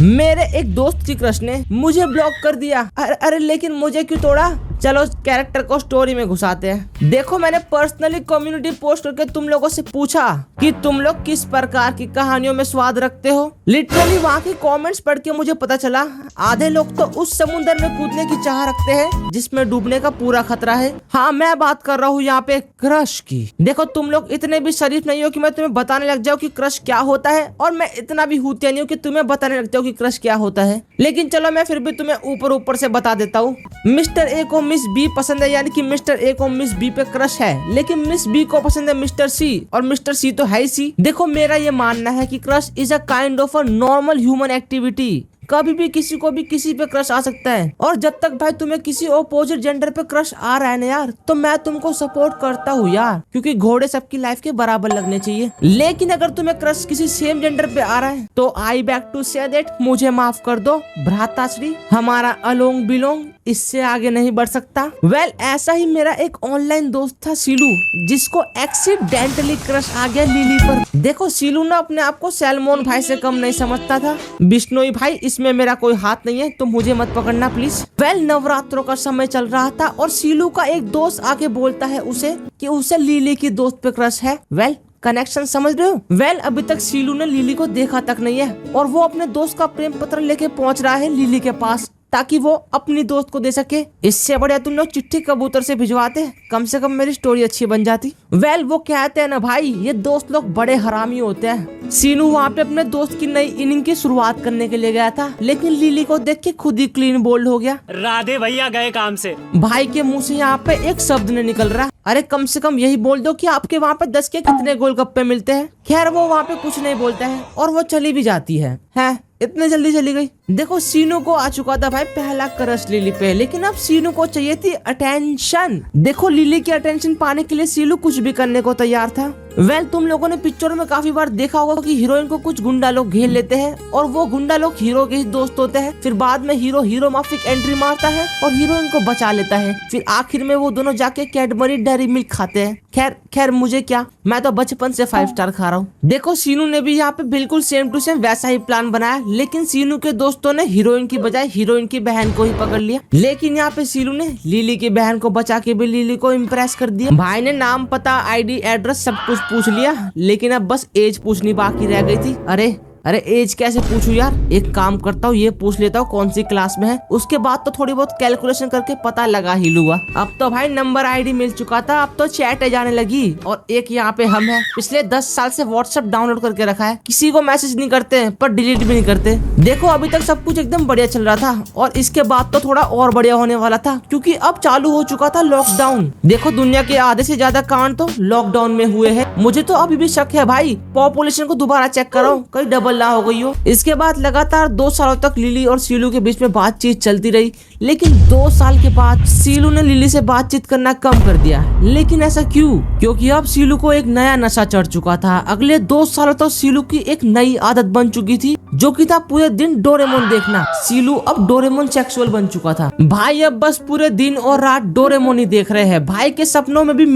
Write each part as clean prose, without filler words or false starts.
मेरे एक दोस्त की क्रश ने मुझे ब्लॉक कर दिया। अरे लेकिन मुझे क्यों तोड़ा? चलो कैरेक्टर को स्टोरी में घुसाते हैं। देखो मैंने पर्सनली कम्युनिटी पोस्ट करके तुम लोगों से पूछा कि तुम लोग किस प्रकार की कहानियों में स्वाद रखते हो। लिटरली वहाँ की कमेंट्स पढ़ के मुझे पता चला आधे लोग तो उस समुद्र में कूदने की चाह रखते हैं जिसमें डूबने का पूरा खतरा है। हाँ, मैं बात कर रहा हूँ यहाँ पे क्रश की। देखो तुम लोग इतने भी शरीफ नहीं हो कि मैं तुम्हें बताने लग जाऊँ कि क्रश क्या होता है, और मैं इतना भी हूतिया नहीं हूँ कि तुम्हें बताने लग जाऊँ कि क्रश क्या होता है। लेकिन चलो मैं फिर भी तुम्हें ऊपर ऊपर से बता देता हूँ। मिस्टर ए को मिस बी पसंद है, यानी कि मिस्टर ए को मिस बी पे क्रश है, लेकिन मिस बी को पसंद है मिस्टर सी, और मिस्टर सी तो है ही सी। देखो मेरा ये मानना है कि crush is a kind of a normal human activity. कभी भी किसी को भी किसी पे क्रश आ सकता है, और जब तक भाई तुम्हें किसी अपोजिट जेंडर पे क्रश आ रहा है ना यार, तो मैं तुमको सपोर्ट करता हूँ यार, क्योंकि घोड़े सबकी लाइफ के बराबर लगने चाहिए। लेकिन अगर तुम्हें क्रश किसी सेम जेंडर पे आ रहा है तो आई बैक टू से दैट, मुझे माफ कर दो भ्राताश्री, हमारा अलोंग बिलोंग इससे आगे नहीं बढ़ सकता। वेल ऐसा ही मेरा एक ऑनलाइन दोस्त था सीलू, जिसको एक्सीडेंटली क्रश आ गया लिली पर। देखो सीलू ना अपने आप को सैलमोन भाई से कम नहीं समझता था। बिश्नोई भाई इसमें मेरा कोई हाथ नहीं है, तो मुझे मत पकड़ना प्लीज। वेल नवरात्रों का समय चल रहा था और सीलू का एक दोस्त आके बोलता है उसे कि उसे लिली की दोस्त पे क्रश है। वेल कनेक्शन समझ रहे हो? वेल अभी तक सीलू ने लिली को देखा तक नहीं है, और वो अपने दोस्त का प्रेम पत्र लेके पहुंच रहा है लिली के पास, ताकि वो अपनी दोस्त को दे सके। इससे बढ़िया तुम लोग चिट्ठी कबूतर से भिजवाते, कम से कम मेरी स्टोरी अच्छी बन जाती। वेल वो कहते हैं ना भाई, ये दोस्त लोग बड़े हरामी होते हैं। सीनू वहाँ पे अपने दोस्त की नई इनिंग की शुरुआत करने के लिए गया था, लेकिन लिली को देख के खुद ही क्लीन बोल्ड हो गया। राधे भैया गए काम से। भाई के मुंह से यहाँ पे एक शब्द नहीं निकल रहा। अरे कम से कम यही बोल दो कि आपके वहाँ पे 10 के कितने गोलगप्पे मिलते हैं। खैर वो वहाँ पे कुछ नहीं बोलता है और वो चली भी जाती है। इतने जल्दी चली गई। देखो सीनू को आ चुका था भाई पहला क्रश लिली पे, लेकिन अब सीनू को चाहिए थी अटेंशन। देखो लिली की अटेंशन पाने के लिए सीनू कुछ भी करने को तैयार था। वेल तुम लोगों ने पिक्चर में काफी बार देखा होगा कि हीरोइन को कुछ गुंडा लोग घेर लेते हैं, और वो गुंडा लोग हीरो के ही दोस्त होते हैं। फिर बाद में हीरो माफिक एंट्री मारता है और हीरोइन को बचा लेता है। फिर आखिर में वो दोनों जाके कैडबरी डेयरी मिल्क खाते हैं। खैर मुझे क्या, मैं तो बचपन से 5 स्टार खा रहा हूँ। देखो सीनू ने भी यहाँ पे बिल्कुल सेम टू सेम वैसा ही प्लान बनाया, लेकिन सीनू के दोस्तों ने हीरोइन की बजाय हीरोइन की बहन को ही पकड़ लिया। लेकिन यहाँ पे सीनू ने लिली की बहन को बचा के भी लिली को इम्प्रेस कर दिया। भाई ने नाम पता आईडी एड्रेस सब कुछ पूछ लिया, लेकिन अब बस एज पूछनी बाकी रह गई थी। अरे एज कैसे पूछूं यार? एक काम करता हूँ, ये पूछ लेता हूँ कौन सी क्लास में है, उसके बाद तो थोड़ी बहुत कैलकुलेशन करके पता लगा ही लूंगा। अब तो भाई नंबर आईडी मिल चुका था, अब तो चैट जाने लगी, और एक यहाँ पे हम है। पिछले 10 साल से व्हाट्सएप डाउनलोड करके रखा है, किसी को मैसेज नहीं करते पर डिलीट भी नहीं करते। देखो अभी तक सब कुछ एकदम बढ़िया चल रहा था, और इसके बाद तो थोड़ा और बढ़िया होने वाला था, क्योंकि अब चालू हो चुका था लॉकडाउन। देखो दुनिया के आधे से ज्यादा कांड तो लॉकडाउन में हुए हैं। मुझे तो अभी भी शक है भाई, पॉपुलेशन को दोबारा चेक करो कहीं डबल ना हो गई हो। इसके बाद लगातार 2 सालों तक लिली और सीलू के बीच में बातचीत चलती रही, लेकिन 2 साल के बाद सीलू ने लिली से बातचीत करना कम कर दिया। लेकिन ऐसा क्यों? क्योंकि अब सीलू को एक नया नशा चढ़ चुका था। अगले 2 सालों तक सीलू की एक नई आदत बन चुकी थी, जो कि था पूरे दिन डोरेमोन देखना। सीलू अब डोरेमोन सेक्सुअल बन चुका था। भाई अब बस पूरे दिन और रात डोरेमोन ही देख रहे हैं। भाई के सपनों में भी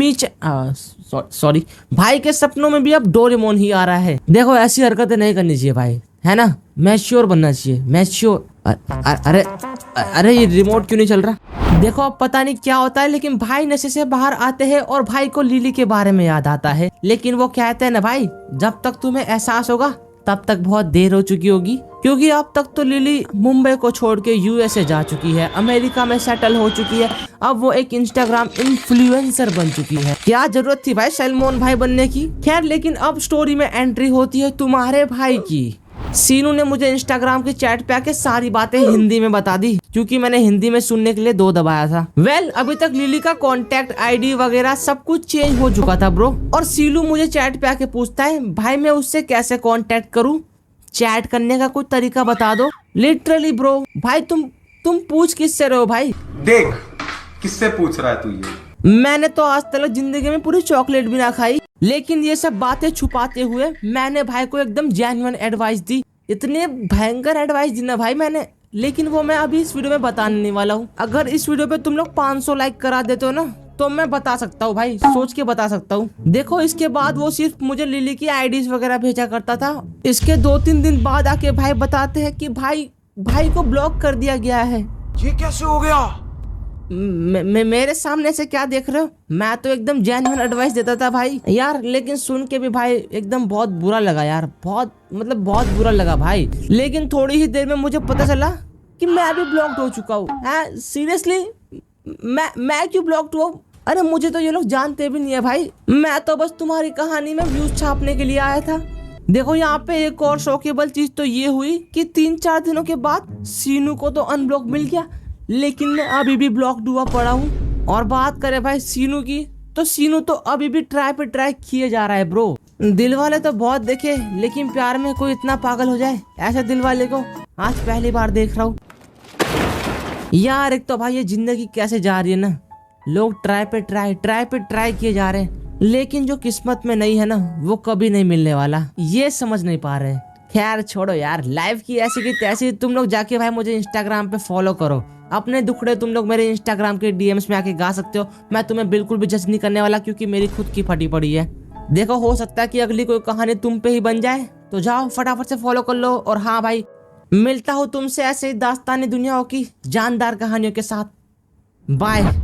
भाई के सपनों में भी अब डोरेमोन ही आ रहा है। देखो ऐसी हरकतें नहीं करनी चाहिए भाई, है ना? मैच्योर बनना चाहिए, मैच्योर। अरे ये रिमोट क्यों नहीं चल रहा? देखो अब पता नहीं क्या होता है, लेकिन भाई नशे से बाहर आते हैं और भाई को लिली के बारे में याद आता है। लेकिन वो कहते हैं ना भाई, जब तक तुम्हें एहसास होगा तब तक बहुत देर हो चुकी होगी, क्योंकि अब तक तो लिली मुंबई को छोड़ के यूएसए जा चुकी है, अमेरिका में सेटल हो चुकी है। अब वो एक इंस्टाग्राम इन्फ्लुएंसर बन चुकी है। क्या जरूरत थी भाई सलमान भाई बनने की? खैर लेकिन अब स्टोरी में एंट्री होती है तुम्हारे भाई की। सीनू ने मुझे इंस्टाग्राम के चैट पे आके सारी बातें हिंदी में बता दी, क्योंकि मैंने हिंदी में सुनने के लिए 2 दबाया था। वेल अभी तक लिली का कॉन्टेक्ट आईडी वगैरह सब कुछ चेंज हो चुका था ब्रो, और सीलू मुझे चैट पे आके पूछता है भाई मैं उससे कैसे कॉन्टेक्ट करूँ, चैट करने का कोई तरीका बता दो। लिटरली ब्रो भाई तुम पूछ किससे रहे हो भाई? देख किससे पूछ रहा है तू ये? मैंने तो आज तक जिंदगी में पूरी चॉकलेट भी ना खाई, लेकिन ये सब बातें छुपाते हुए मैंने भाई को एकदम जेन्युइन एडवाइस दी। इतने भयंकर एडवाइस दी ना भाई मैंने, लेकिन वो मैं अभी इस वीडियो में बताने वाला हूँ। अगर इस वीडियो पे तुम लोग 500 लाइक करा देते हो ना, तो मैं बता सकता हूँ भाई, सोच के बता सकता हूँ। देखो इसके बाद वो सिर्फ मुझे लिली की आईडीज वगैरह भेजा करता था। इसके 2-3 दिन बाद आके भाई बताते हैं कि भाई को ब्लॉक कर दिया गया है। ये कैसे हो गया? मेरे सामने से क्या देख रहे हो? मैं तो एकदम जेन्युइन एडवाइस देता था भाई यार, लेकिन सुन के भी भाई एकदम बहुत बुरा लगा यार, बहुत बुरा लगा भाई। लेकिन थोड़ी ही देर में मुझे पता चला कि मैं भी ब्लॉक्ड हो चुका हूँ। सीरियसली मैं क्यों ब्लॉक्ड हुआ? अरे मुझे तो ये लोग जानते भी नहीं है भाई, मैं तो बस तुम्हारी कहानी में व्यूज छापने के लिए आया था। देखो यहाँ पे एक और शॉकेबल चीज तो ये हुई कि 3-4 दिनों के बाद सीनू को तो अनब्लॉक मिल गया, लेकिन मैं अभी भी ब्लॉक्ड हुआ पड़ा हूँ। और बात करें भाई सीनू की, तो सीनू तो अभी भी ट्राई पे ट्राई किए जा रहा है ब्रो। दिल वाले तो बहुत देखे, लेकिन प्यार में कोई इतना पागल हो जाए ऐसे दिल वाले को आज पहली बार देख रहा हूँ यार। एक तो भाई ये जिंदगी कैसे जा रही है ना, लोग ट्राई पे ट्राई किए जा रहे हैं, लेकिन जो किस्मत में नहीं है ना वो कभी नहीं मिलने वाला, ये समझ नहीं पा रहे। खैर छोड़ो यार, लाइफ की ऐसी की तैसी। तुम लोग जाके भाई मुझे इंस्टाग्राम पे फॉलो करो, अपने दुखड़े तुम लोग मेरे इंस्टाग्राम के डीएम्स में आके गा सकते हो। मैं तुम्हें बिल्कुल भी जज नहीं करने वाला, क्योंकि मेरी खुद की फटी पड़ी है। देखो हो सकता है कि अगली कोई कहानी तुम पे ही बन जाए, तो जाओ फटाफट से फॉलो कर लो। और हाँ भाई, मिलता हूँ तुमसे ऐसे ही दास्तानी दुनियाओं की जानदार कहानियों के साथ। बाय।